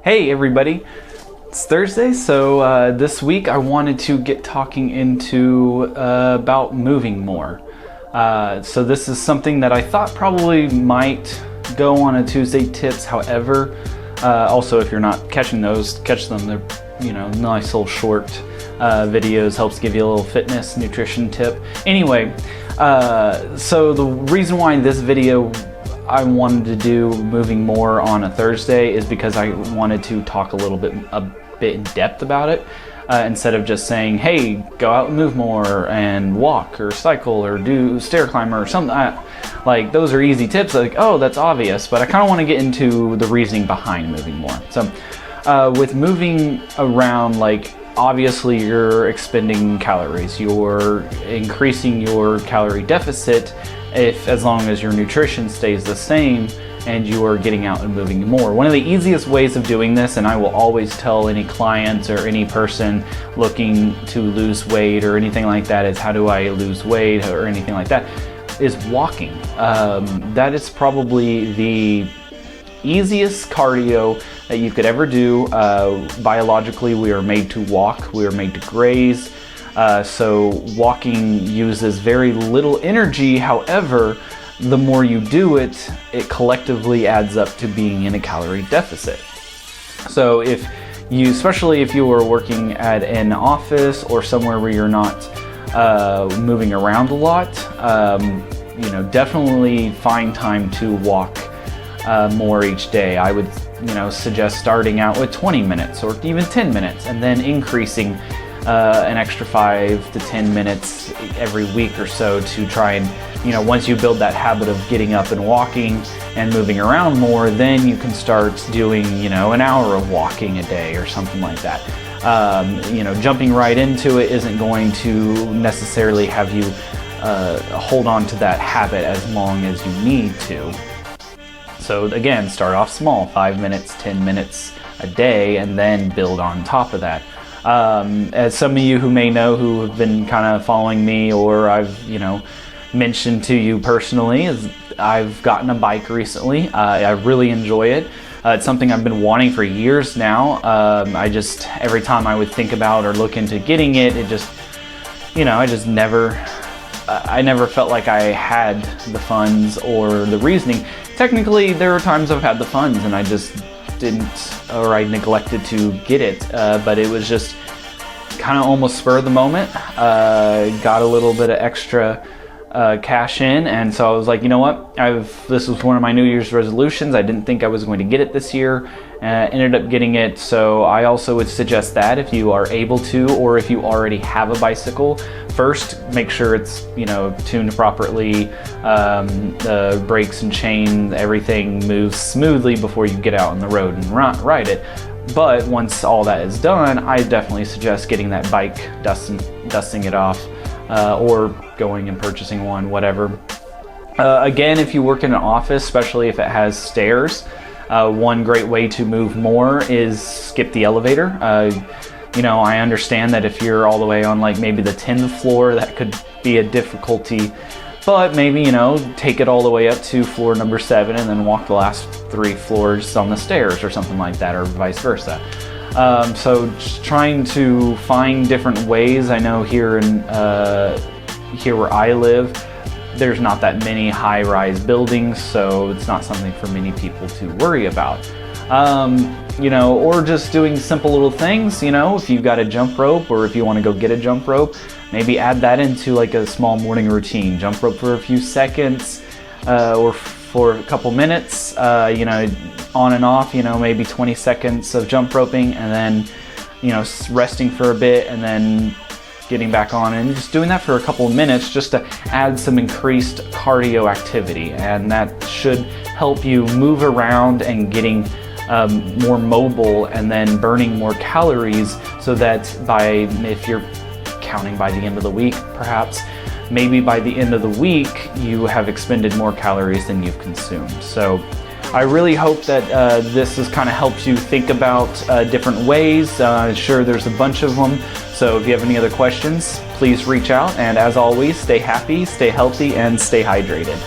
Hey everybody, it's Thursday, so this week I wanted to get talking into about moving more. So this is something that I thought probably might go on a Tuesday tips. However, also if you're not catching those, catch them. They're nice little short videos, helps give you a little fitness, nutrition tip. Anyway, so the reason why this video I wanted to do moving more on a Thursday is because I wanted to talk a bit in depth about it, instead of just saying, hey, go out and move more and walk or cycle or do stair climber or something. Like, those are easy tips, like, oh, that's obvious, but I kind of want to get into the reasoning behind moving more. So with moving around, like, obviously you're expending calories, you're increasing your calorie deficit as long as your nutrition stays the same and you are getting out and moving more. One of the easiest ways of doing this, and I will always tell any client or any person looking to lose weight or anything like that, is how do I lose weight or anything like that, is walking. That is probably the easiest cardio that you could ever do. Biologically, we are made to walk, we are made to graze. So walking uses very little energy. However, the more you do it, it collectively adds up to being in a calorie deficit. So especially if you are working at an office or somewhere where you're not moving around a lot, definitely find time to walk more each day. I would suggest starting out with 20 minutes or even 10 minutes and then increasing an extra 5 to 10 minutes every week or so to try and, once you build that habit of getting up and walking and moving around more, then you can start doing, an hour of walking a day or something like that. Jumping right into it isn't going to necessarily have you hold on to that habit as long as you need to. So again, start off small, 5 minutes, 10 minutes a day, and then build on top of that. As some of you who may know, who have been kind of following me, or I've mentioned to you personally, is I've gotten a bike recently. I really enjoy it. It's something I've been wanting for years now. Every time I would think about or look into getting it, I never felt like I had the funds or the reasoning. Technically, there are times I've had the funds and I just didn't, or I neglected to get it, but it was just kind of almost spur of the moment. Got a little bit of extra cash in, and so I was like, you know what, this was one of my New Year's resolutions. I didn't think I was going to get it this year, ended up getting it. So I also would suggest that if you are able to, or if you already have a bicycle, first make sure it's tuned properly, the brakes and chain, everything moves smoothly before you get out on the road and ride it. But once all that is done, I definitely suggest getting that bike, dusting it off, or going and purchasing one, whatever. Again, if you work in an office, especially if it has stairs, one great way to move more is skip the elevator. I understand that if you're all the way on like maybe the 10th floor, that could be a difficulty, but maybe, take it all the way up to floor number 7 and then walk the last 3 floors on the stairs or something like that, or vice versa. So just trying to find different ways. I know here where I live, there's not that many high-rise buildings, so it's not something for many people to worry about. Or just doing simple little things, if you've got a jump rope, or if you want to go get a jump rope, maybe add that into like a small morning routine. Jump rope for a few seconds, or for a couple minutes, on and off, maybe 20 seconds of jump roping, and then, resting for a bit, and then getting back on, and just doing that for a couple of minutes just to add some increased cardio activity. And that should help you move around and getting more mobile, and then burning more calories, so that if you're counting by the end of the week, perhaps, maybe by the end of the week, you have expended more calories than you've consumed. So I really hope that this has kind of helped you think about different ways. Sure, there's a bunch of them. So if you have any other questions, please reach out. And as always, stay happy, stay healthy, and stay hydrated.